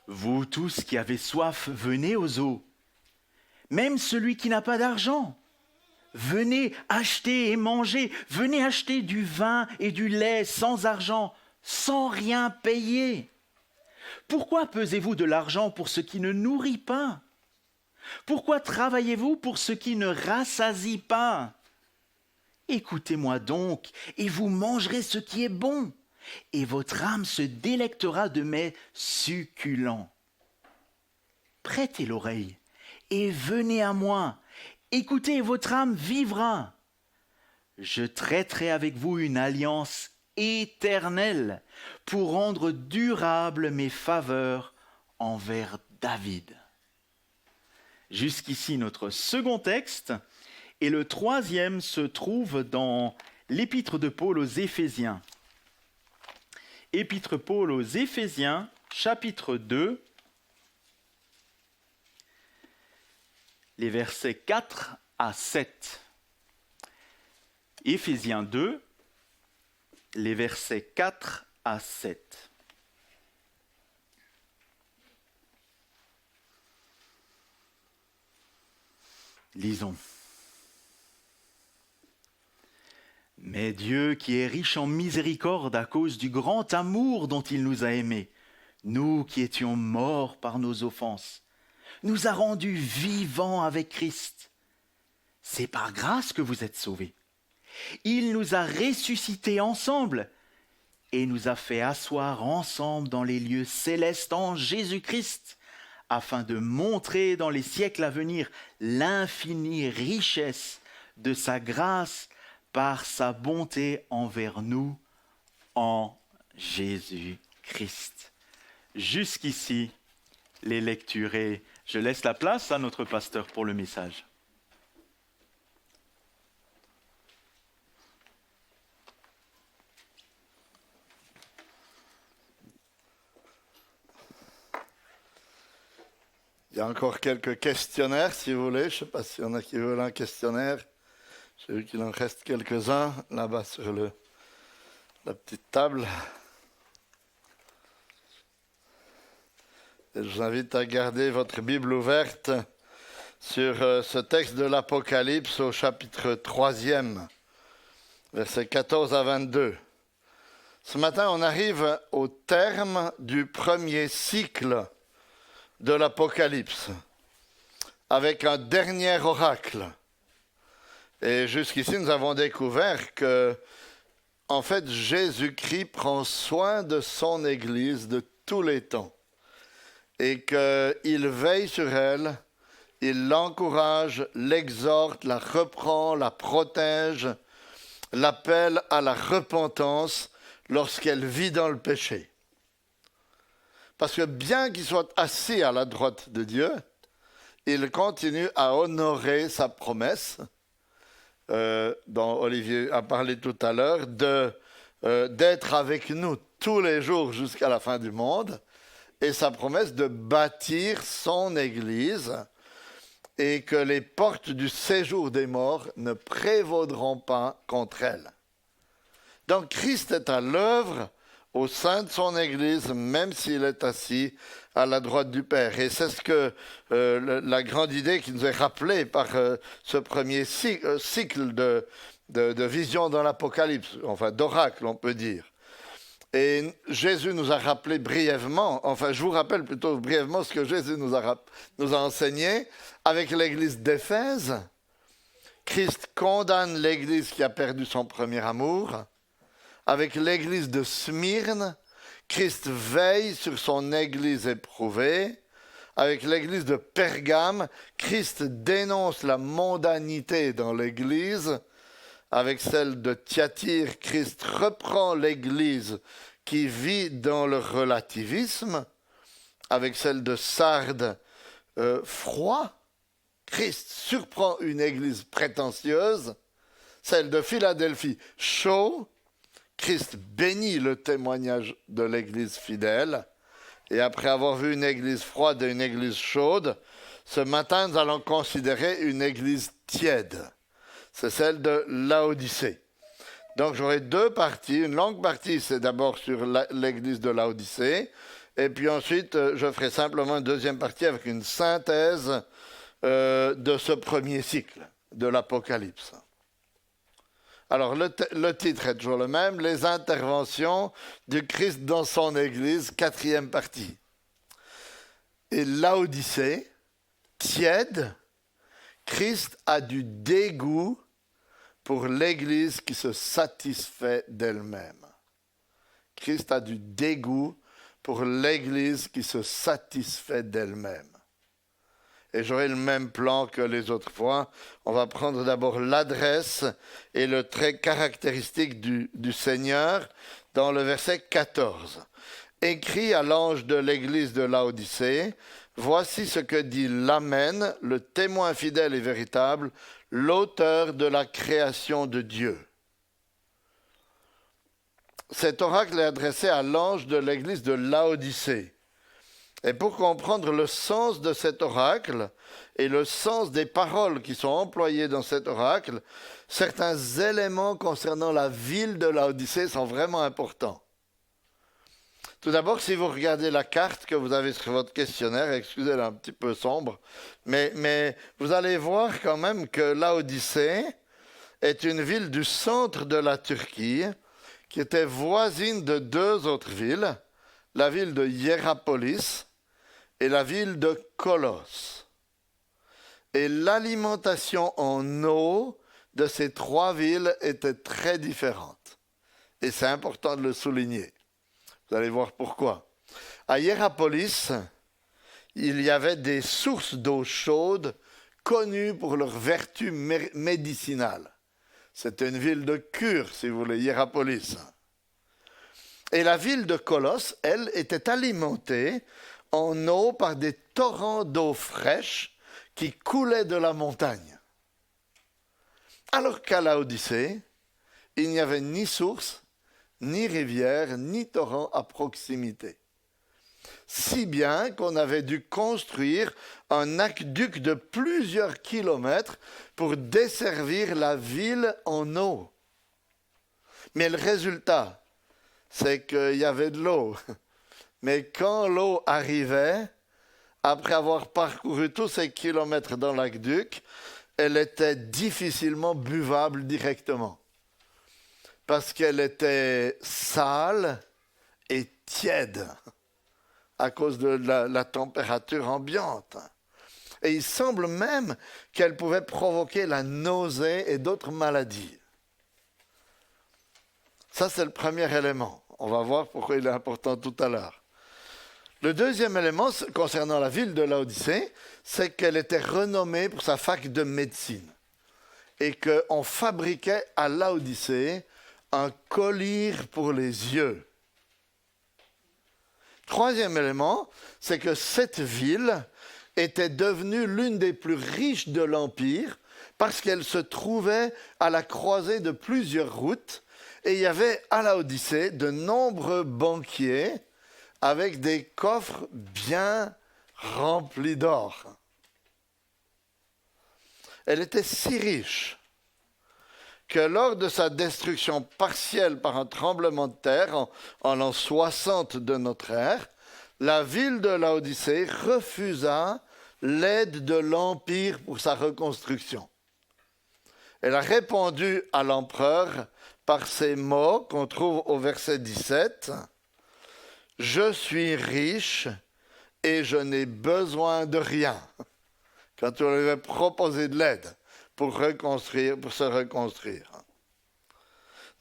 Vous tous qui avez soif, venez aux eaux. Même celui qui n'a pas d'argent, venez acheter et manger. Venez acheter du vin et du lait sans argent, sans rien payer. Pourquoi pesez-vous de l'argent pour ce qui ne nourrit pas? Pourquoi travaillez-vous pour ce qui ne rassasie pas? Écoutez-moi donc, et vous mangerez ce qui est bon, et votre âme se délectera de mets succulents. Prêtez l'oreille, et venez à moi. Écoutez, et votre âme vivra. Je traiterai avec vous une alliance éternelle pour rendre durables mes faveurs envers David. Jusqu'ici notre second texte, et le troisième se trouve dans l'épître de Paul aux Éphésiens. Épître Paul aux Éphésiens, chapitre 2, les versets 4 à 7. Éphésiens 2, les versets 4 à 7. Lisons. Mais Dieu, qui est riche en miséricorde à cause du grand amour dont il nous a aimés, nous qui étions morts par nos offenses, nous a rendus vivants avec Christ. C'est par grâce que vous êtes sauvés. Il nous a ressuscités ensemble et nous a fait asseoir ensemble dans les lieux célestes en Jésus-Christ, afin de montrer dans les siècles à venir l'infinie richesse de sa grâce par sa bonté envers nous en Jésus-Christ. Jusqu'ici, les lectures, et je laisse la place à notre pasteur pour le message. Il y a encore quelques questionnaires, si vous voulez. Je ne sais pas s'il y en a qui veulent un questionnaire. J'ai vu qu'il en reste quelques-uns là-bas sur la petite table. Et je vous invite à garder votre Bible ouverte sur ce texte de l'Apocalypse au chapitre 3e, versets 14 à 22. Ce matin, on arrive au terme du premier cycle de l'Apocalypse, avec un dernier oracle. Et jusqu'ici, nous avons découvert que, en fait, Jésus-Christ prend soin de son Église de tous les temps. Et qu'il veille sur elle, il l'encourage, l'exhorte, la reprend, la protège, l'appelle à la repentance lorsqu'elle vit dans le péché. Parce que bien qu'il soit assis à la droite de Dieu, il continue à honorer sa promesse, dont Olivier a parlé tout à l'heure, d'être avec nous tous les jours jusqu'à la fin du monde, et sa promesse de bâtir son Église, et que les portes du séjour des morts ne prévaudront pas contre elle. Donc Christ est à l'œuvre au sein de son Église, même s'il est assis à la droite du Père. Et c'est ce que la grande idée qui nous est rappelée par ce premier cycle de vision dans l'Apocalypse, enfin d'oracle on peut dire. Et Jésus nous a rappelé brièvement, enfin je vous rappelle plutôt brièvement ce que Jésus nous a enseigné avec l'Église d'Éphèse. Christ condamne l'Église qui a perdu son premier amour. Avec l'Église de Smyrne, Christ veille sur son Église éprouvée. Avec l'Église de Pergame, Christ dénonce la mondanité dans l'Église. Avec celle de Thyatire, Christ reprend l'Église qui vit dans le relativisme. Avec celle de Sardes, froid, Christ surprend une Église prétentieuse. Celle de Philadelphie, chaud, Christ bénit le témoignage de l'Église fidèle. Et après avoir vu une Église froide et une Église chaude, ce matin, nous allons considérer une Église tiède. C'est celle de Laodicée. Donc j'aurai deux parties. Une longue partie, c'est d'abord sur l'Église de Laodicée. Et puis ensuite, je ferai simplement une deuxième partie avec une synthèse de ce premier cycle de l'Apocalypse. Alors, le titre est toujours le même, les interventions du Christ dans son Église, quatrième partie. Et Laodicée, tiède, Christ a du dégoût pour l'Église qui se satisfait d'elle-même. Christ a du dégoût pour l'Église qui se satisfait d'elle-même. Et j'aurai le même plan que les autres fois. On va prendre d'abord l'adresse et le trait caractéristique du Seigneur dans le verset 14. Écrit à l'ange de l'église de Laodicée, voici ce que dit l'Amen, le témoin fidèle et véritable, l'auteur de la création de Dieu. Cet oracle est adressé à l'ange de l'église de Laodicée. Et pour comprendre le sens de cet oracle et le sens des paroles qui sont employées dans cet oracle, certains éléments concernant la ville de Laodicée sont vraiment importants. Tout d'abord, si vous regardez la carte que vous avez sur votre questionnaire, excusez, elle est un petit peu sombre, mais vous allez voir quand même que Laodicée est une ville du centre de la Turquie qui était voisine de deux autres villes, la ville de Hiérapolis et la ville de Colosse. Et l'alimentation en eau de ces trois villes était très différente. Et c'est important de le souligner. Vous allez voir pourquoi. À Hiérapolis, il y avait des sources d'eau chaude connues pour leurs vertus médicinales. C'était une ville de cure, si vous voulez, Hiérapolis. Et la ville de Colosse, elle, était alimentée en eau par des torrents d'eau fraîche qui coulaient de la montagne. Alors qu'à Laodicée, il n'y avait ni source, ni rivière, ni torrent à proximité. Si bien qu'on avait dû construire un aqueduc de plusieurs kilomètres pour desservir la ville en eau. Mais le résultat, c'est qu'il y avait de l'eau. Mais quand l'eau arrivait, après avoir parcouru tous ces kilomètres dans l'aqueduc, elle était difficilement buvable directement. Parce qu'elle était sale et tiède à cause de la température ambiante. Et il semble même qu'elle pouvait provoquer la nausée et d'autres maladies. Ça, c'est le premier élément. On va voir pourquoi il est important tout à l'heure. Le deuxième élément concernant la ville de Laodicée, c'est qu'elle était renommée pour sa fac de médecine et qu'on fabriquait à Laodicée un collyre pour les yeux. Troisième élément, c'est que cette ville était devenue l'une des plus riches de l'Empire parce qu'elle se trouvait à la croisée de plusieurs routes et il y avait à Laodicée de nombreux banquiers avec des coffres bien remplis d'or. Elle était si riche que lors de sa destruction partielle par un tremblement de terre en l'an 60 de notre ère, la ville de Laodicée refusa l'aide de l'Empire pour sa reconstruction. Elle a répondu à l'empereur par ces mots qu'on trouve au verset 17. « Je suis riche et je n'ai besoin de rien. » Quand on lui avait proposé de l'aide pour se reconstruire.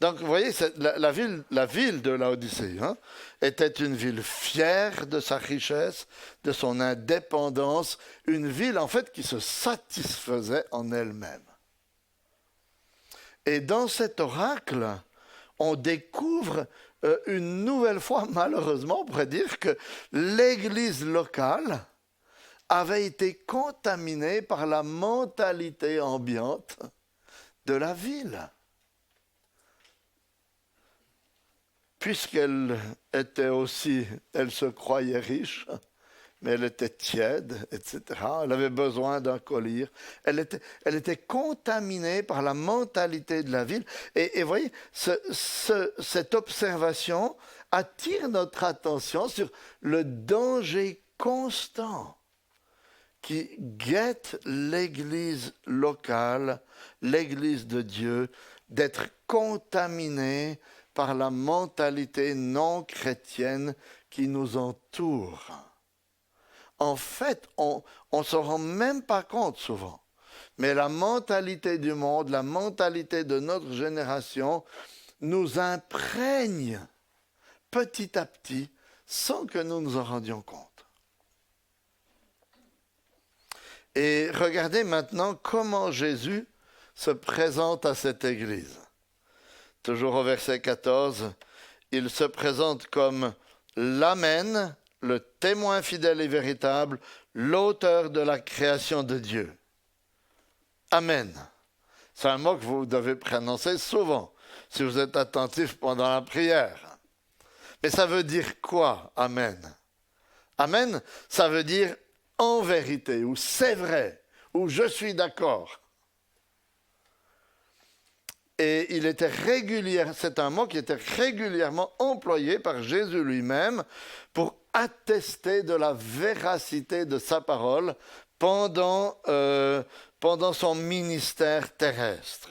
Donc, vous voyez, la ville de Laodicée était une ville fière de sa richesse, de son indépendance, une ville, en fait, qui se satisfaisait en elle-même. Et dans cet oracle, on découvre une nouvelle fois, malheureusement, on pourrait dire que l'Église locale avait été contaminée par la mentalité ambiante de la ville. Puisqu'elle était aussi, elle se croyait riche, mais elle était tiède, etc. Elle avait besoin d'un collyre. Elle était contaminée par la mentalité de la ville. Et voyez, cette observation attire notre attention sur le danger constant qui guette l'Église locale, l'Église de Dieu, d'être contaminée par la mentalité non chrétienne qui nous entoure. En fait, on ne se rend même pas compte souvent, mais la mentalité du monde, la mentalité de notre génération nous imprègne petit à petit sans que nous nous en rendions compte. Et regardez maintenant comment Jésus se présente à cette Église. Toujours au verset 14, il se présente comme l'Amen, le témoin fidèle et véritable, l'auteur de la création de Dieu. Amen. C'est un mot que vous devez prononcer souvent, si vous êtes attentif pendant la prière. Mais ça veut dire quoi, Amen? Amen, ça veut dire en vérité, ou c'est vrai, ou je suis d'accord. Et c'est un mot qui était régulièrement employé par Jésus lui-même pour attester de la véracité de sa parole pendant son ministère terrestre.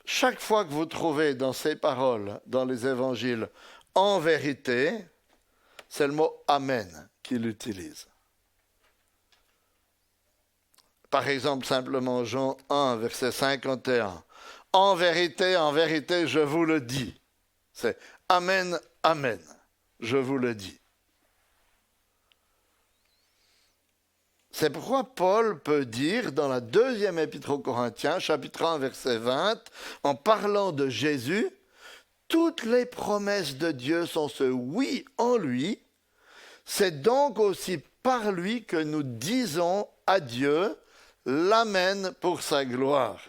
Chaque fois que vous trouvez dans ces paroles, dans les évangiles, en vérité, c'est le mot Amen qu'il utilise. Par exemple, simplement Jean 1, verset 51. En vérité, je vous le dis. C'est Amen, Amen, je vous le dis. C'est pourquoi Paul peut dire dans la deuxième épître aux Corinthiens, chapitre 1, verset 20, en parlant de Jésus, toutes les promesses de Dieu sont ce oui en lui. C'est donc aussi par lui que nous disons à Dieu l'Amen pour sa gloire.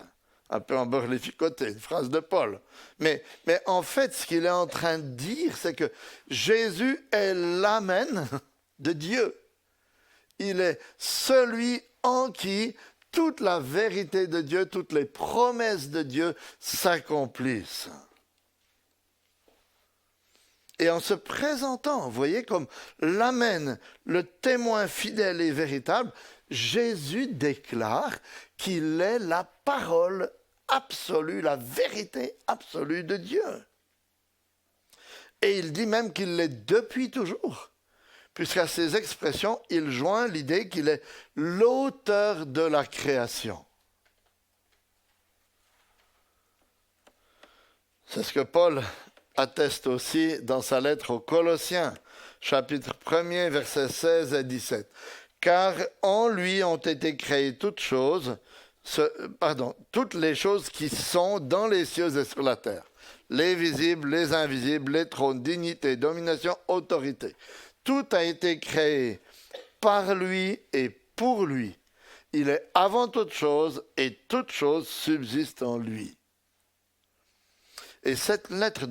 Un peu emberlificoté, une phrase de Paul. Mais en fait, ce qu'il est en train de dire, c'est que Jésus est l'Amen de Dieu. Il est celui en qui toute la vérité de Dieu, toutes les promesses de Dieu s'accomplissent. Et en se présentant, vous voyez, comme l'Amen, le témoin fidèle et véritable, Jésus déclare qu'il est la parole absolue, la vérité absolue de Dieu. Et il dit même qu'il l'est depuis toujours, puisqu'à ces expressions, il joint l'idée qu'il est l'auteur de la création. C'est ce que Paul atteste aussi dans sa lettre aux Colossiens, chapitre 1er, versets 16 et 17. Car en lui ont été créées toutes les choses qui sont dans les cieux et sur la terre, les visibles, les invisibles, les trônes, dignités, domination, autorité. Tout a été créé par lui et pour lui. Il est avant toute chose et toute chose subsiste en lui. Et cette lettre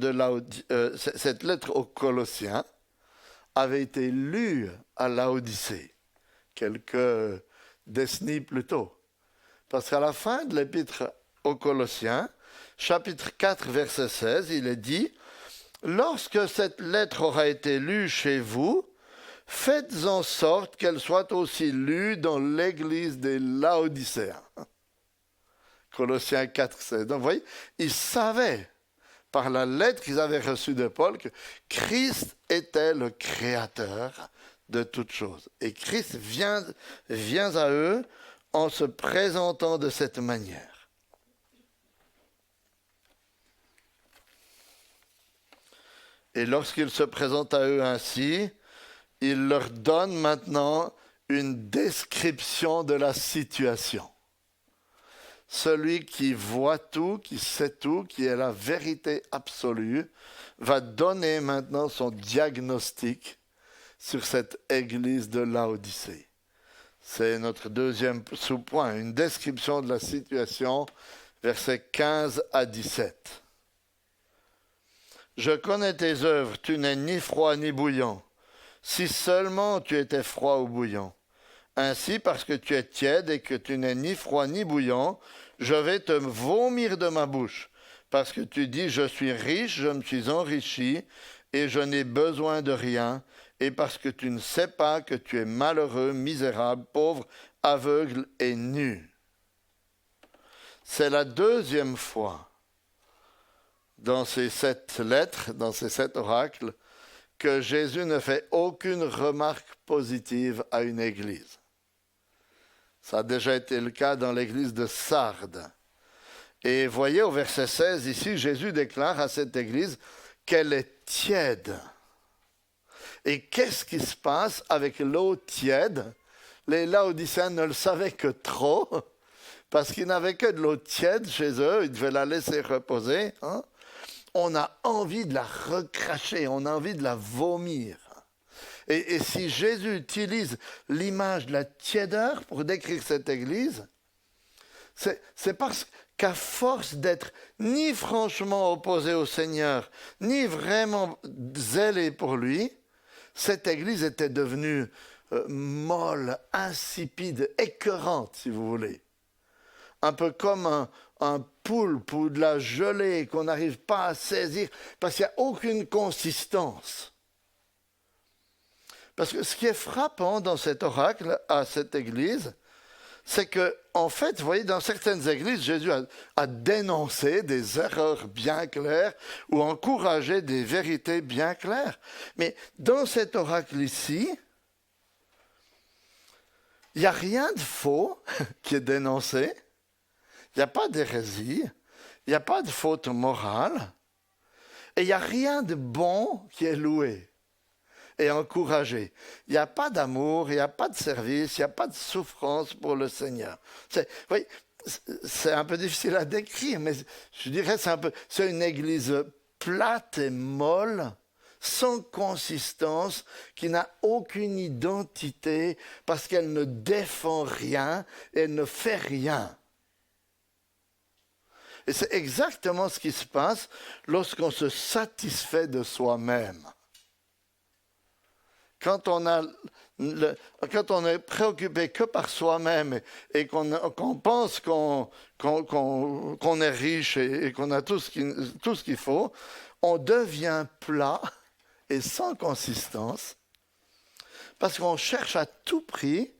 aux Colossiens avait été lue à Laodicée quelques décennies plus tôt. Parce qu'à la fin de l'épître aux Colossiens, chapitre 4, verset 16, il est dit « Lorsque cette lettre aura été lue chez vous, faites en sorte qu'elle soit aussi lue dans l'église des Laodicéens. » Colossiens 4, 16. Donc vous voyez, ils savaient par la lettre qu'ils avaient reçue de Paul que Christ était le créateur de toutes choses. Et Christ vient à eux en se présentant de cette manière. Et lorsqu'il se présente à eux ainsi, il leur donne maintenant une description de la situation. Celui qui voit tout, qui sait tout, qui est la vérité absolue, va donner maintenant son diagnostic sur cette église de Laodicée. C'est notre deuxième sous-point, une description de la situation, versets 15 à 17. « Je connais tes œuvres, tu n'es ni froid ni bouillant. si seulement tu étais froid ou bouillant. Ainsi, parce que tu es tiède et que tu n'es ni froid ni bouillant, je vais te vomir de ma bouche. Parce que tu dis, je suis riche, je me suis enrichi, et je n'ai besoin de rien, et parce que tu ne sais pas que tu es malheureux, misérable, pauvre, aveugle et nu. C'est la deuxième fois dans ces 7 lettres, dans ces 7 oracles, que Jésus ne fait aucune remarque positive à une église. Ça a déjà été le cas dans l'église de Sardes. Et voyez au verset 16, ici, Jésus déclare à cette église qu'elle est tiède. Et qu'est-ce qui se passe avec l'eau tiède? Les Laodicéens ne le savaient que trop, parce qu'ils n'avaient que de l'eau tiède chez eux, ils devaient la laisser reposer. On a envie de la recracher, on a envie de la vomir. Et si Jésus utilise l'image de la tiédeur pour décrire cette église, c'est parce qu'à force d'être ni franchement opposé au Seigneur, ni vraiment zélé pour lui, cette église était devenue molle, insipide, écœurante, si vous voulez. Un peu comme un poulpe ou de la gelée qu'on n'arrive pas à saisir parce qu'il n'y a aucune consistance. Parce que ce qui est frappant dans cet oracle à cette église, c'est que, en fait, vous voyez, dans certaines églises, Jésus a dénoncé des erreurs bien claires ou encouragé des vérités bien claires. Mais dans cet oracle ici, il n'y a rien de faux qui est dénoncé. Il n'y a pas d'hérésie, il n'y a pas de faute morale, et il n'y a rien de bon qui est loué et encouragé. Il n'y a pas d'amour, il n'y a pas de service, il n'y a pas de souffrance pour le Seigneur. C'est un peu difficile à décrire, mais je dirais c'est une église plate et molle, sans consistance, qui n'a aucune identité parce qu'elle ne défend rien et elle ne fait rien. Et c'est exactement ce qui se passe lorsqu'on se satisfait de soi-même. Quand on est préoccupé que par soi-même et qu'on pense qu'on est riche et qu'on a tout ce qu'il faut, on devient plat et sans consistance parce qu'on cherche à tout prix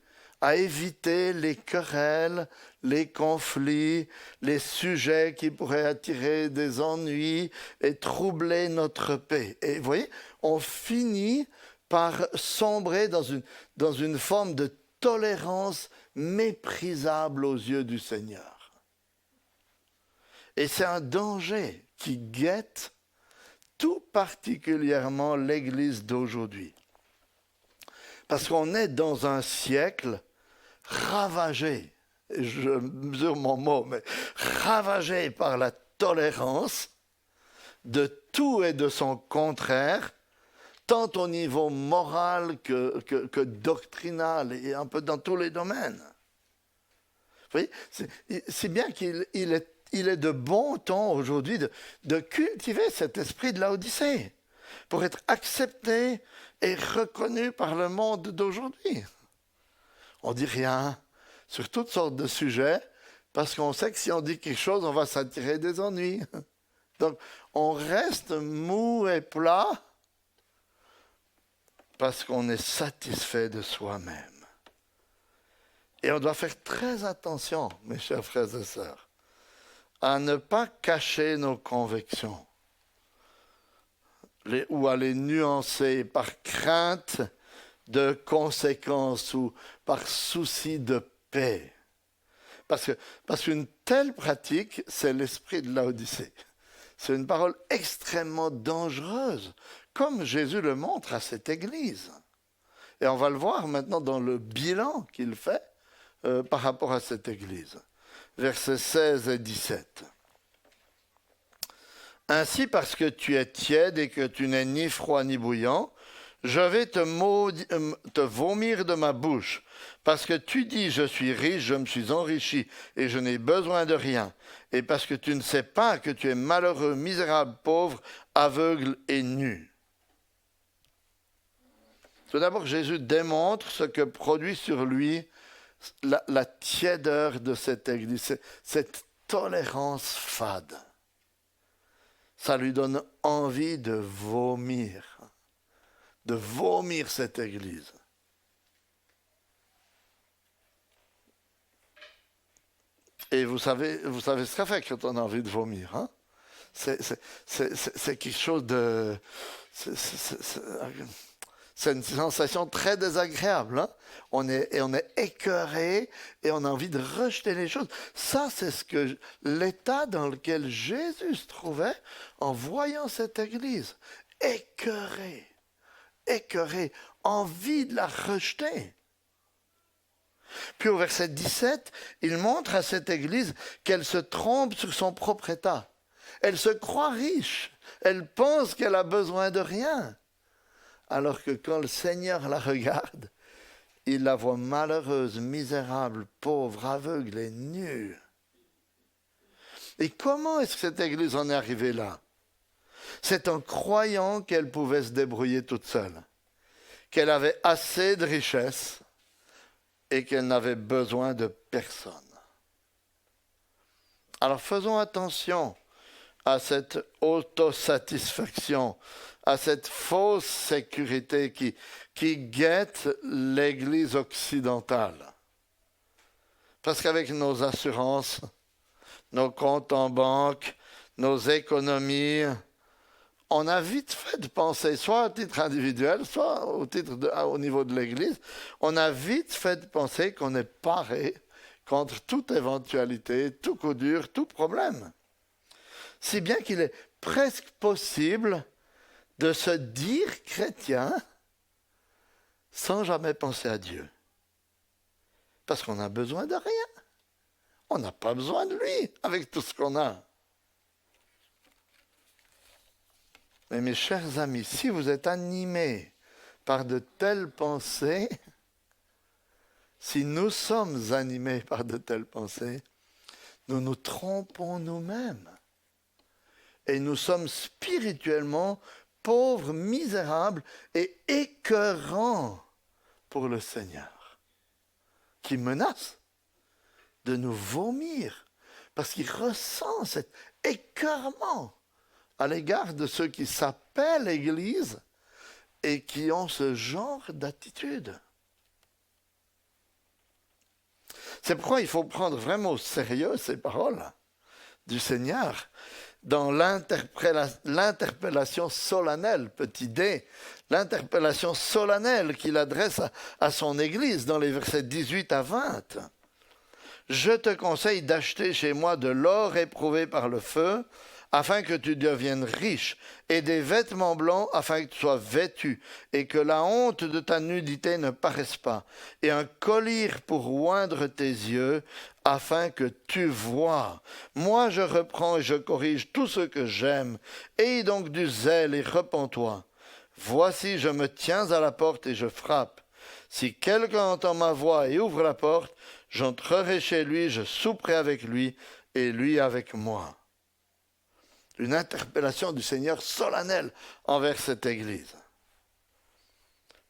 à éviter les querelles, les conflits, les sujets qui pourraient attirer des ennuis et troubler notre paix. Et vous voyez, on finit par sombrer dans une forme de tolérance méprisable aux yeux du Seigneur. Et c'est un danger qui guette tout particulièrement l'Église d'aujourd'hui. Parce qu'on est dans un siècle ravagé, je mesure mon mot, mais ravagé par la tolérance de tout et de son contraire, tant au niveau moral que doctrinal et un peu dans tous les domaines. Vous voyez, c'est bien qu'il est de bon ton aujourd'hui de cultiver cet esprit de Laodicée pour être accepté et reconnu par le monde d'aujourd'hui. On dit rien sur toutes sortes de sujets parce qu'on sait que si on dit quelque chose, on va s'attirer des ennuis. Donc, on reste mou et plat parce qu'on est satisfait de soi-même. Et on doit faire très attention, mes chers frères et sœurs, à ne pas cacher nos convictions ou à les nuancer par crainte de conséquences ou par souci de paix. Parce qu'une telle pratique, c'est l'esprit de Laodicée. C'est une parole extrêmement dangereuse, comme Jésus le montre à cette église. Et on va le voir maintenant dans le bilan qu'il fait par rapport à cette église. Versets 16 et 17. Ainsi, parce que tu es tiède et que tu n'es ni froid ni bouillant, je vais te vomir de ma bouche, parce que tu dis, je suis riche, je me suis enrichi, et je n'ai besoin de rien, et parce que tu ne sais pas que tu es malheureux, misérable, pauvre, aveugle et nu. Tout d'abord, Jésus démontre ce que produit sur lui la tiédeur de cette église, cette tolérance fade. Ça lui donne envie de vomir cette église. Et vous savez ce que ça fait quand on a envie de vomir, hein? C'est quelque chose de... C'est une sensation très désagréable. Hein? On est écœuré et on a envie de rejeter les choses. Ça, c'est l'état dans lequel Jésus se trouvait en voyant cette église. Écœuré, envie de la rejeter. Puis au verset 17, il montre à cette église qu'elle se trompe sur son propre état. Elle se croit riche. Elle pense qu'elle a besoin de rien. Alors que quand le Seigneur la regarde, il la voit malheureuse, misérable, pauvre, aveugle et nue. Et comment est-ce que cette église en est arrivée là? C'est en croyant qu'elle pouvait se débrouiller toute seule, qu'elle avait assez de richesses et qu'elle n'avait besoin de personne. Alors faisons attention à cette autosatisfaction, à cette fausse sécurité qui guette l'Église occidentale. Parce qu'avec nos assurances, nos comptes en banque, nos économies, on a vite fait de penser, soit à titre individuel, soit au niveau de l'Église, on a vite fait de penser qu'on est paré contre toute éventualité, tout coup dur, tout problème. Si bien qu'il est presque possible de se dire chrétien sans jamais penser à Dieu. Parce qu'on a besoin de rien. On n'a pas besoin de lui avec tout ce qu'on a. Mais mes chers amis, si vous êtes animés par de telles pensées, si nous sommes animés par de telles pensées, nous nous trompons nous-mêmes. Et nous sommes spirituellement pauvres, misérables et écœurants pour le Seigneur, qui menace de nous vomir, parce qu'il ressent cet écœurement à l'égard de ceux qui s'appellent Église et qui ont ce genre d'attitude. C'est pourquoi il faut prendre vraiment au sérieux ces paroles du Seigneur dans l'interpellation solennelle, petit d, l'interpellation solennelle qu'il adresse à son Église dans les versets 18 à 20. Je te conseille d'acheter chez moi de l'or éprouvé par le feu, afin que tu deviennes riche, et des vêtements blancs, afin que tu sois vêtu, et que la honte de ta nudité ne paraisse pas, et un collier pour oindre tes yeux, afin que tu vois. Moi je reprends et je corrige tout ce que j'aime. Aie donc du zèle et repens-toi. Voici, je me tiens à la porte et je frappe. Si quelqu'un entend ma voix et ouvre la porte, j'entrerai chez lui, je souperai avec lui, et lui avec moi. Une interpellation du Seigneur solennelle envers cette Église.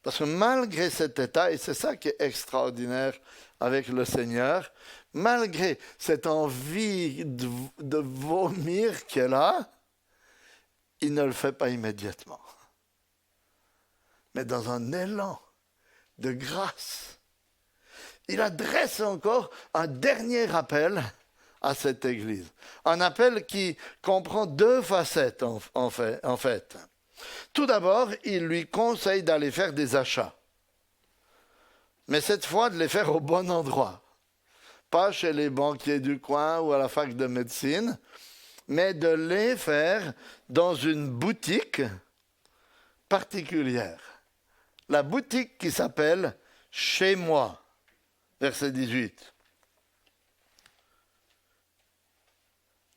Parce que malgré cet état, et c'est ça qui est extraordinaire avec le Seigneur, malgré cette envie de vomir qu'elle a, il ne le fait pas immédiatement. Mais dans un élan de grâce, il adresse encore un dernier appel à cette Église. Un appel qui comprend deux facettes en fait. Tout d'abord, il lui conseille d'aller faire des achats. Mais cette fois, de les faire au bon endroit. Pas chez les banquiers du coin ou à la fac de médecine, mais de les faire dans une boutique particulière. La boutique qui s'appelle « Chez moi », verset 18.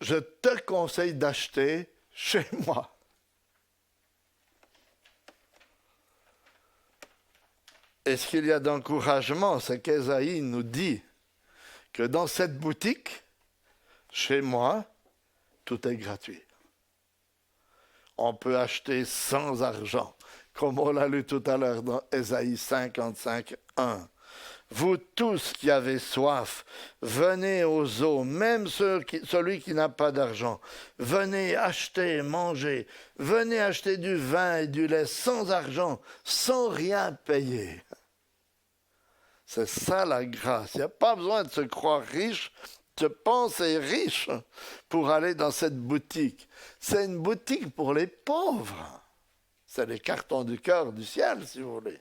Je te conseille d'acheter chez moi. Et ce qu'il y a d'encouragement, c'est qu'Ésaïe nous dit que dans cette boutique, chez moi, tout est gratuit. On peut acheter sans argent, comme on l'a lu tout à l'heure dans Ésaïe 55, 1. Vous tous qui avez soif, venez aux eaux, même celui qui n'a pas d'argent. Venez acheter et manger. Venez acheter du vin et du lait sans argent, sans rien payer. C'est ça la grâce. Il n'y a pas besoin de se croire riche, de penser riche pour aller dans cette boutique. C'est une boutique pour les pauvres. C'est les cartons du cœur du ciel, si vous voulez.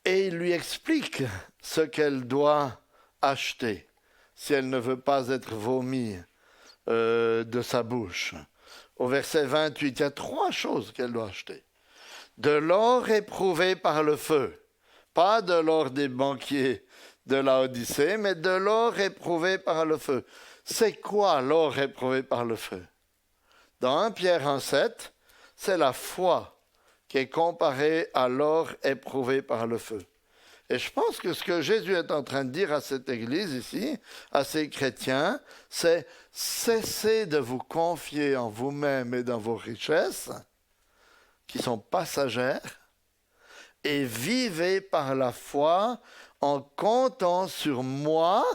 Et il lui explique ce qu'elle doit acheter si elle ne veut pas être vomie de sa bouche. Au verset 28, il y a 3 choses qu'elle doit acheter. De l'or éprouvé par le feu, pas de l'or des banquiers de Laodicée, mais de l'or éprouvé par le feu. C'est quoi l'or éprouvé par le feu? Dans 1 Pierre 1,7, c'est la foi qui est comparée à l'or éprouvé par le feu. Et je pense que ce que Jésus est en train de dire à cette église ici, à ces chrétiens, c'est cessez de vous confier en vous-même et dans vos richesses, qui sont passagères, et vivez par la foi en comptant sur moi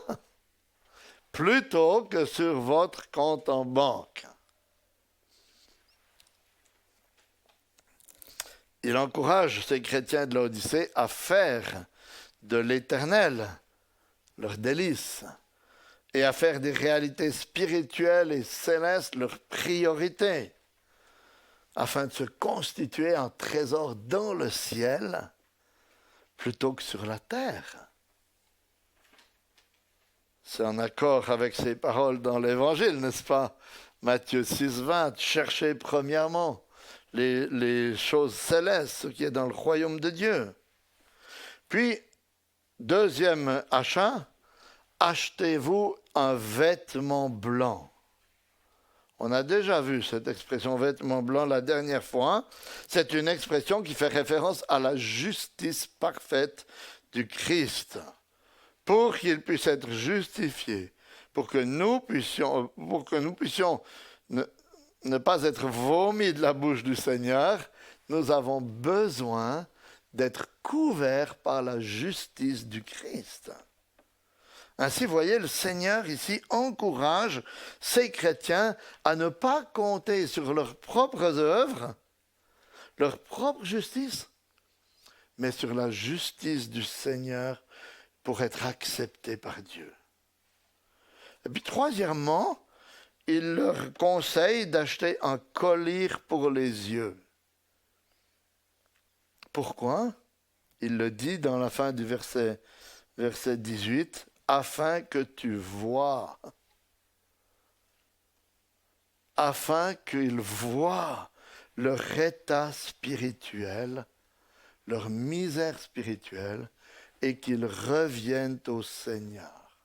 plutôt que sur votre compte en banque. Il encourage ces chrétiens de l'Odyssée à faire de l'éternel leur délice et à faire des réalités spirituelles et célestes leur priorité, afin de se constituer un trésor dans le ciel plutôt que sur la terre. C'est en accord avec ces paroles dans l'Évangile, n'est-ce pas? Matthieu 6, 20, cherchez premièrement les choses célestes, ce qui est dans le royaume de Dieu. Puis, deuxième achat, achetez-vous un vêtement blanc. On a déjà vu cette expression vêtement blanc la dernière fois. C'est une expression qui fait référence à la justice parfaite du Christ. Pour qu'il puisse être justifié, pour que nous puissions ne pas être vomis de la bouche du Seigneur, nous avons besoin d'être couverts par la justice du Christ. Ainsi, vous voyez, le Seigneur ici encourage ces chrétiens à ne pas compter sur leurs propres œuvres, leur propre justice, mais sur la justice du Seigneur pour être acceptés par Dieu. Et puis, troisièmement, il leur conseille d'acheter un collier pour les yeux. Pourquoi? Il le dit dans la fin du verset 18, afin que tu vois, afin qu'ils voient leur état spirituel, leur misère spirituelle, et qu'ils reviennent au Seigneur.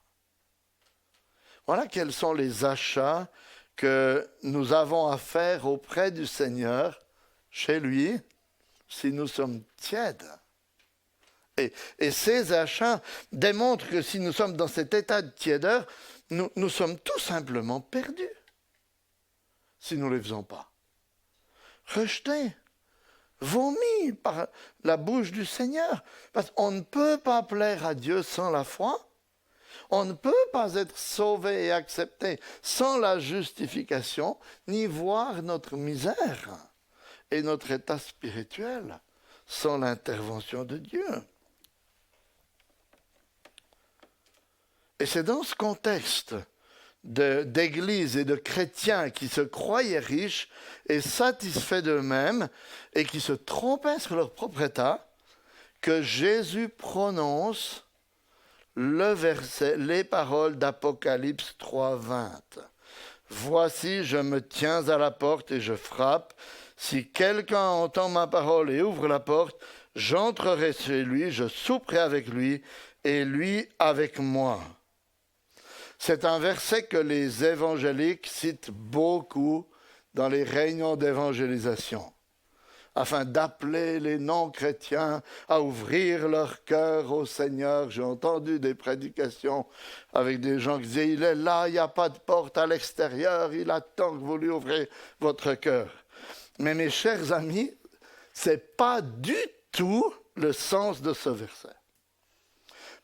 Voilà quels sont les achats que nous avons à faire auprès du Seigneur, chez lui, si nous sommes tièdes. Et ces achats démontrent que si nous sommes dans cet état de tiédeur, nous sommes tout simplement perdus, si nous ne les faisons pas. Rejetés, vomis par la bouche du Seigneur. Parce qu'on ne peut pas plaire à Dieu sans la foi. On ne peut pas être sauvé et accepté sans la justification, ni voir notre misère et notre état spirituel sans l'intervention de Dieu. Et c'est dans ce contexte d'églises et de chrétiens qui se croyaient riches et satisfaits d'eux-mêmes et qui se trompaient sur leur propre état, que Jésus prononce les paroles d'Apocalypse 3, 20. Voici, je me tiens à la porte et je frappe. Si quelqu'un entend ma parole et ouvre la porte, j'entrerai chez lui, je souperai avec lui et lui avec moi. C'est un verset que les évangéliques citent beaucoup dans les réunions d'évangélisation. afin d'appeler les non-chrétiens à ouvrir leur cœur au Seigneur. J'ai entendu des prédications avec des gens qui disaient, il est là, il n'y a pas de porte à l'extérieur, il attend que vous lui ouvrez votre cœur. Mais mes chers amis, ce n'est pas du tout le sens de ce verset.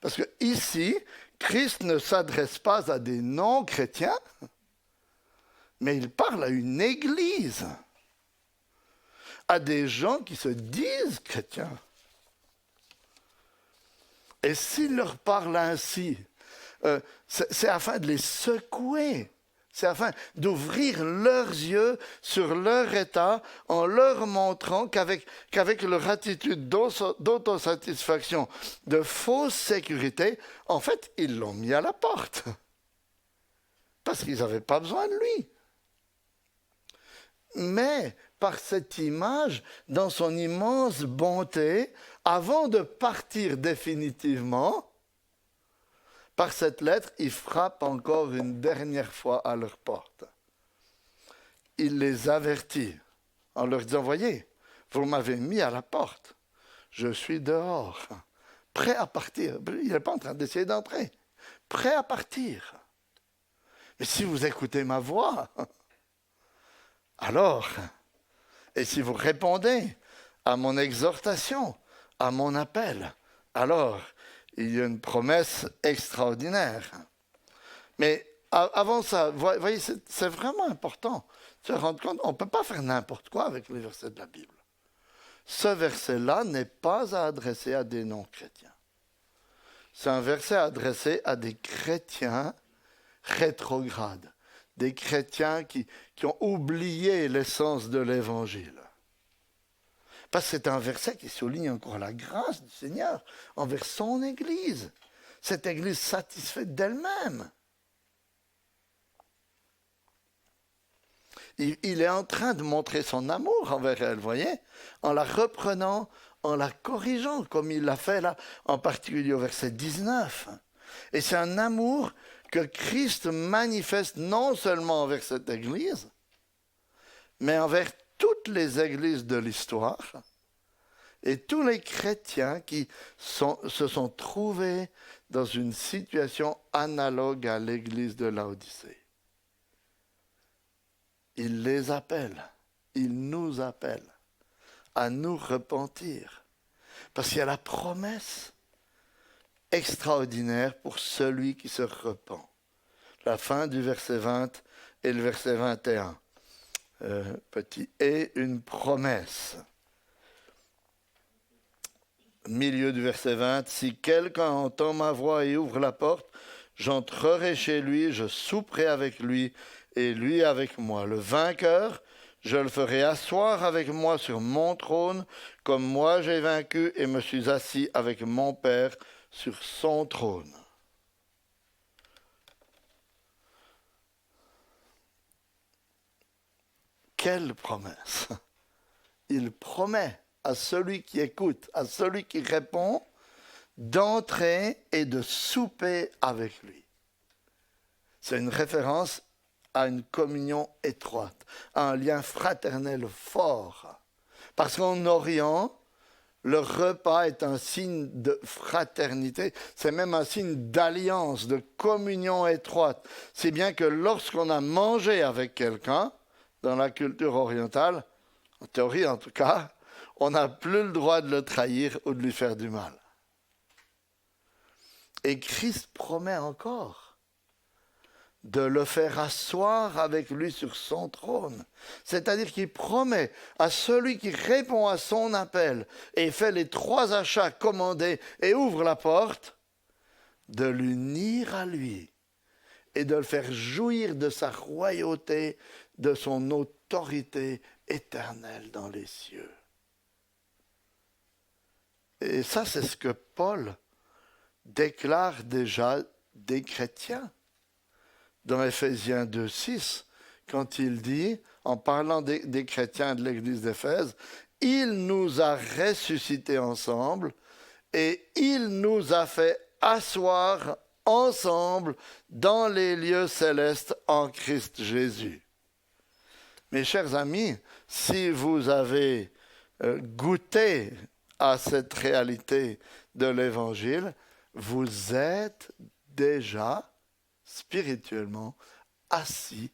Parce que ici, Christ ne s'adresse pas à des non-chrétiens, mais il parle à une église, à des gens qui se disent chrétiens. Et s'il leur parle ainsi, c'est afin de les secouer, c'est afin d'ouvrir leurs yeux sur leur état en leur montrant qu'avec leur attitude d'autosatisfaction, de fausse sécurité, en fait, ils l'ont mis à la porte. Parce qu'ils n'avaient pas besoin de lui. Mais par cette image, dans son immense bonté, avant de partir définitivement, par cette lettre, il frappe encore une dernière fois à leur porte. Il les avertit en leur disant, voyez, vous m'avez mis à la porte, je suis dehors, prêt à partir. Il n'est pas en train d'essayer d'entrer, prêt à partir. Mais si vous écoutez ma voix, alors, et si vous répondez à mon exhortation, à mon appel, alors il y a une promesse extraordinaire. Mais avant ça, vous voyez, c'est vraiment important de se rendre compte, on ne peut pas faire n'importe quoi avec les versets de la Bible. Ce verset-là n'est pas à adresser à des non-chrétiens. C'est un verset adressé à des chrétiens rétrogrades, des chrétiens qui ont oublié l'essence de l'Évangile. Parce que c'est un verset qui souligne encore la grâce du Seigneur envers son Église. Cette Église satisfaite d'elle-même. Il est en train de montrer son amour envers elle, voyez, en la reprenant, en la corrigeant, comme il l'a fait là, en particulier au verset 19. Et c'est un amour que Christ manifeste non seulement envers cette Église, mais envers toutes les églises de l'histoire et tous les chrétiens qui se sont trouvés dans une situation analogue à l'église de Laodicée. Il les appelle, il nous appelle à nous repentir, parce qu'il y a la promesse extraordinaire pour celui qui se repent. La fin du verset 20 et le verset 21. Petit et une promesse. Milieu du verset 20, si quelqu'un entend ma voix et ouvre la porte, j'entrerai chez lui, je souperai avec lui et lui avec moi. Le vainqueur, je le ferai asseoir avec moi sur mon trône, comme moi j'ai vaincu et me suis assis avec mon Père sur son trône. Quelle promesse! Il promet à celui qui écoute, à celui qui répond, d'entrer et de souper avec lui. C'est une référence à une communion étroite, à un lien fraternel fort. Parce qu'en Orient, le repas est un signe de fraternité, c'est même un signe d'alliance, de communion étroite. C'est bien que lorsqu'on a mangé avec quelqu'un, dans la culture orientale, en théorie en tout cas, on n'a plus le droit de le trahir ou de lui faire du mal. Et Christ promet encore de le faire asseoir avec lui sur son trône. C'est-à-dire qu'il promet à celui qui répond à son appel et fait les 3 achats commandés et ouvre la porte, de l'unir à lui et de le faire jouir de sa royauté, de son autorité éternelle dans les cieux. Et ça, c'est ce que Paul déclare déjà des chrétiens dans Éphésiens 2,6, quand il dit, en parlant des chrétiens de l'église d'Éphèse, « Il nous a ressuscités ensemble et il nous a fait asseoir ensemble dans les lieux célestes en Christ Jésus. » Mes chers amis, si vous avez goûter à cette réalité de l'Évangile, vous êtes déjà spirituellement assis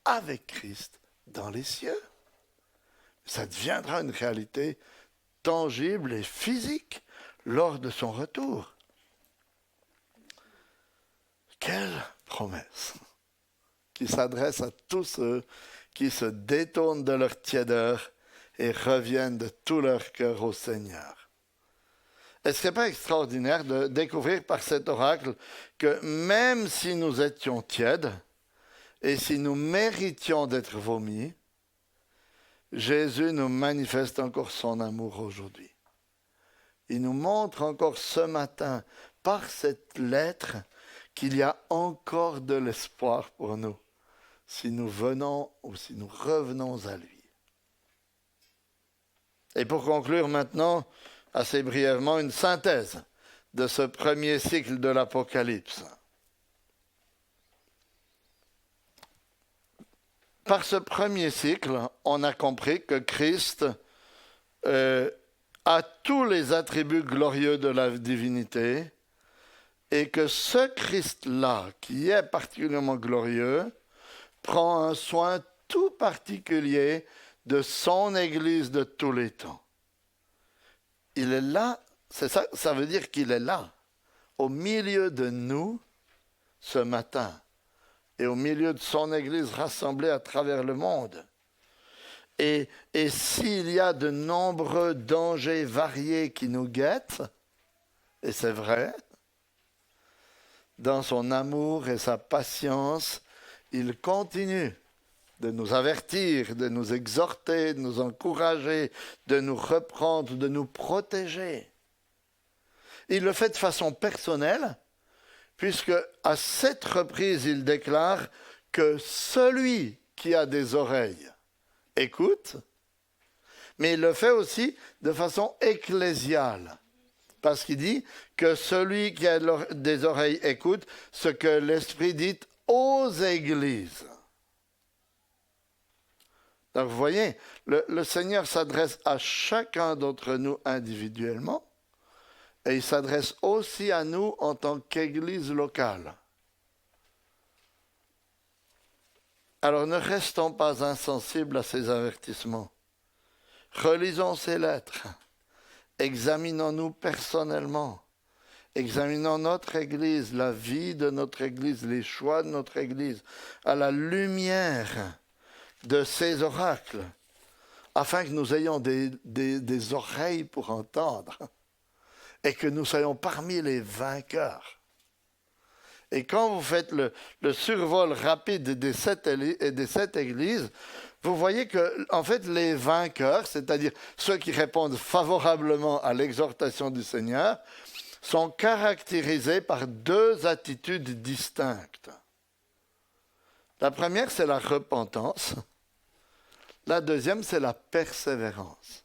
avec Christ dans les cieux. Ça deviendra une réalité tangible et physique lors de son retour. Quelle promesse qui s'adresse à tous ceux qui se détournent de leur tiédeur et reviennent de tout leur cœur au Seigneur. Est-ce que ce n'est pas extraordinaire de découvrir par cet oracle que même si nous étions tièdes et si nous méritions d'être vomis, Jésus nous manifeste encore son amour aujourd'hui. Il nous montre encore ce matin, par cette lettre, qu'il y a encore de l'espoir pour nous, si nous venons ou si nous revenons à lui. Et pour conclure maintenant, assez brièvement, une synthèse de ce premier cycle de l'Apocalypse. Par ce premier cycle, on a compris que Christ a tous les attributs glorieux de la divinité et que ce Christ-là, qui est particulièrement glorieux, prend un soin tout particulier de son Église de tous les temps. Il est là, c'est ça, ça veut dire qu'il est là, au milieu de nous, ce matin, et au milieu de son Église rassemblée à travers le monde. Et s'il y a de nombreux dangers variés qui nous guettent, et c'est vrai, dans son amour et sa patience, il continue de nous avertir, de nous exhorter, de nous encourager, de nous reprendre, de nous protéger. Il le fait de façon personnelle, puisque à cette reprise, il déclare que celui qui a des oreilles écoute, mais il le fait aussi de façon ecclésiale, parce qu'il dit que celui qui a des oreilles écoute ce que l'Esprit dit aux églises. Donc vous voyez, le Seigneur s'adresse à chacun d'entre nous individuellement, et il s'adresse aussi à nous en tant qu'Église locale. Alors ne restons pas insensibles à ces avertissements. Relisons ces lettres. Examinons-nous personnellement. Examinons notre Église, la vie de notre Église, les choix de notre Église, à la lumière de ces oracles, afin que nous ayons des oreilles pour entendre et que nous soyons parmi les vainqueurs. Et quand vous faites le survol rapide des sept églises, vous voyez que, en fait, les vainqueurs, c'est-à-dire ceux qui répondent favorablement à l'exhortation du Seigneur, sont caractérisés par deux attitudes distinctes. La première, c'est la repentance. La deuxième, c'est la persévérance.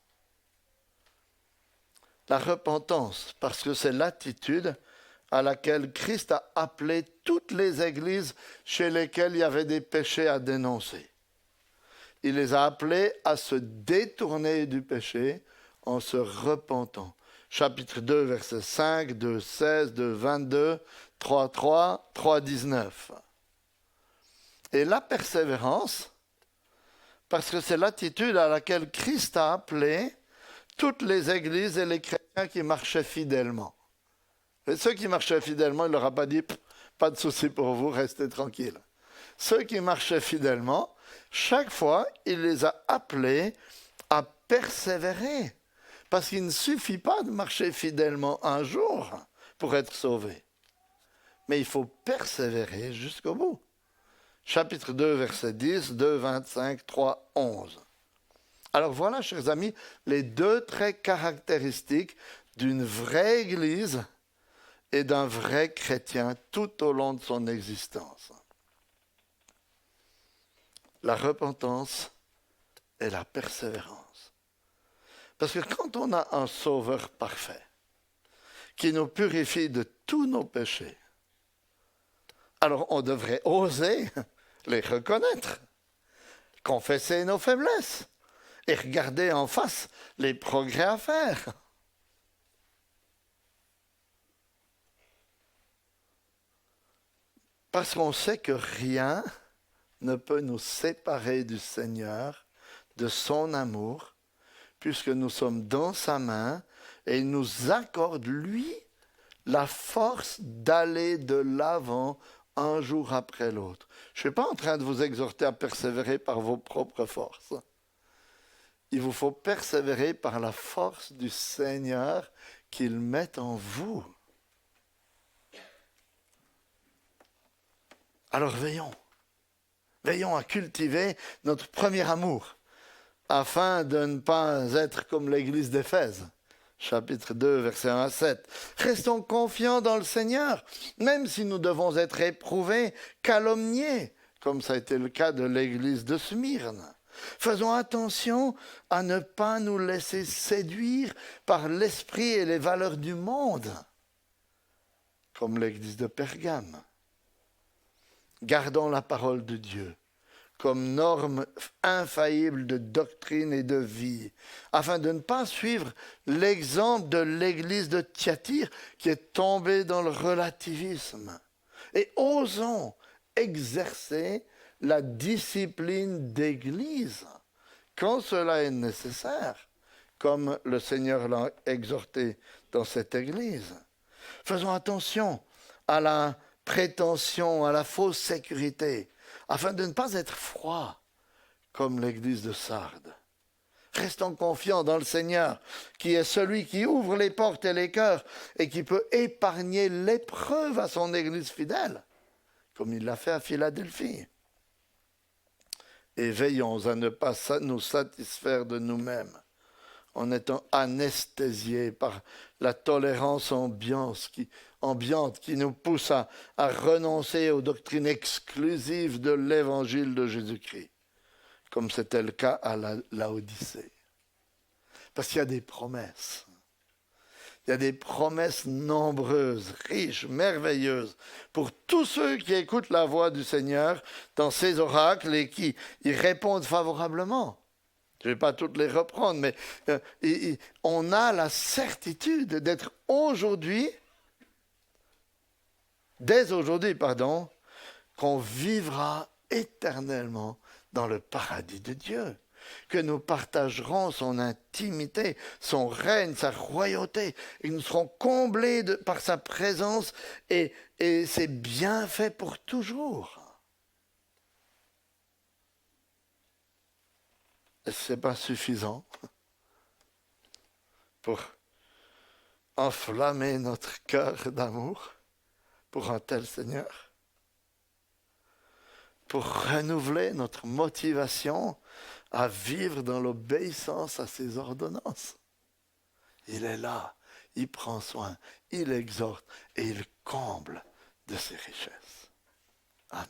La repentance, parce que c'est l'attitude à laquelle Christ a appelé toutes les églises chez lesquelles il y avait des péchés à dénoncer. Il les a appelés à se détourner du péché en se repentant. Chapitre 2, verset 5, 2, 16, 2, 22, 3, 3, 3, 19. Et la persévérance, parce que c'est l'attitude à laquelle Christ a appelé toutes les églises et les chrétiens qui marchaient fidèlement. Et ceux qui marchaient fidèlement, il ne leur a pas dit « pas de souci pour vous, restez tranquilles ». Ceux qui marchaient fidèlement, chaque fois, il les a appelés à persévérer. Parce qu'il ne suffit pas de marcher fidèlement un jour pour être sauvé. Mais il faut persévérer jusqu'au bout. Chapitre 2, verset 10, 2, 25, 3, 11. Alors voilà, chers amis, les deux traits caractéristiques d'une vraie Église et d'un vrai chrétien tout au long de son existence. La repentance et la persévérance. Parce que quand on a un sauveur parfait, qui nous purifie de tous nos péchés, alors on devrait oser les reconnaître, confesser nos faiblesses et regarder en face les progrès à faire. Parce qu'on sait que rien ne peut nous séparer du Seigneur, de son amour, puisque nous sommes dans sa main et il nous accorde, lui, la force d'aller de l'avant un jour après l'autre. Je ne suis pas en train de vous exhorter à persévérer par vos propres forces. Il vous faut persévérer par la force du Seigneur qu'il met en vous. Alors veillons. Veillons à cultiver notre premier amour, afin de ne pas être comme l'église d'Éphèse. Chapitre 2, versets 1 à 7. Restons confiants dans le Seigneur, même si nous devons être éprouvés, calomniés, comme ça a été le cas de l'église de Smyrne. Faisons attention à ne pas nous laisser séduire par l'esprit et les valeurs du monde, comme l'église de Pergame. Gardons la parole de Dieu comme norme infaillible de doctrine et de vie, afin de ne pas suivre l'exemple de l'église de Thyatire qui est tombée dans le relativisme. Et osons exercer la discipline d'église quand cela est nécessaire, comme le Seigneur l'a exhorté dans cette église. Faisons attention à la prétention, à la fausse sécurité, afin de ne pas être froid comme l'église de Sardes. Restons confiants dans le Seigneur, qui est celui qui ouvre les portes et les cœurs et qui peut épargner l'épreuve à son église fidèle, comme il l'a fait à Philadelphie. Et veillons à ne pas nous satisfaire de nous-mêmes, en étant anesthésiés par la tolérance ambiante qui nous pousse à renoncer aux doctrines exclusives de l'évangile de Jésus-Christ, comme c'était le cas à la Laodicée. Parce qu'il y a des promesses. Il y a des promesses nombreuses, riches, merveilleuses, pour tous ceux qui écoutent la voix du Seigneur dans ses oracles et qui y répondent favorablement. Je ne vais pas toutes les reprendre, mais on a la certitude d'être dès aujourd'hui, qu'on vivra éternellement dans le paradis de Dieu, que nous partagerons son intimité, son règne, sa royauté, et nous serons comblés par sa présence et ses bienfaits pour toujours. Est-ce que ce n'est pas suffisant pour enflammer notre cœur d'amour pour un tel Seigneur? Pour renouveler notre motivation à vivre dans l'obéissance à ses ordonnances. Il est là, il prend soin, il exhorte et il comble de ses richesses. Amen.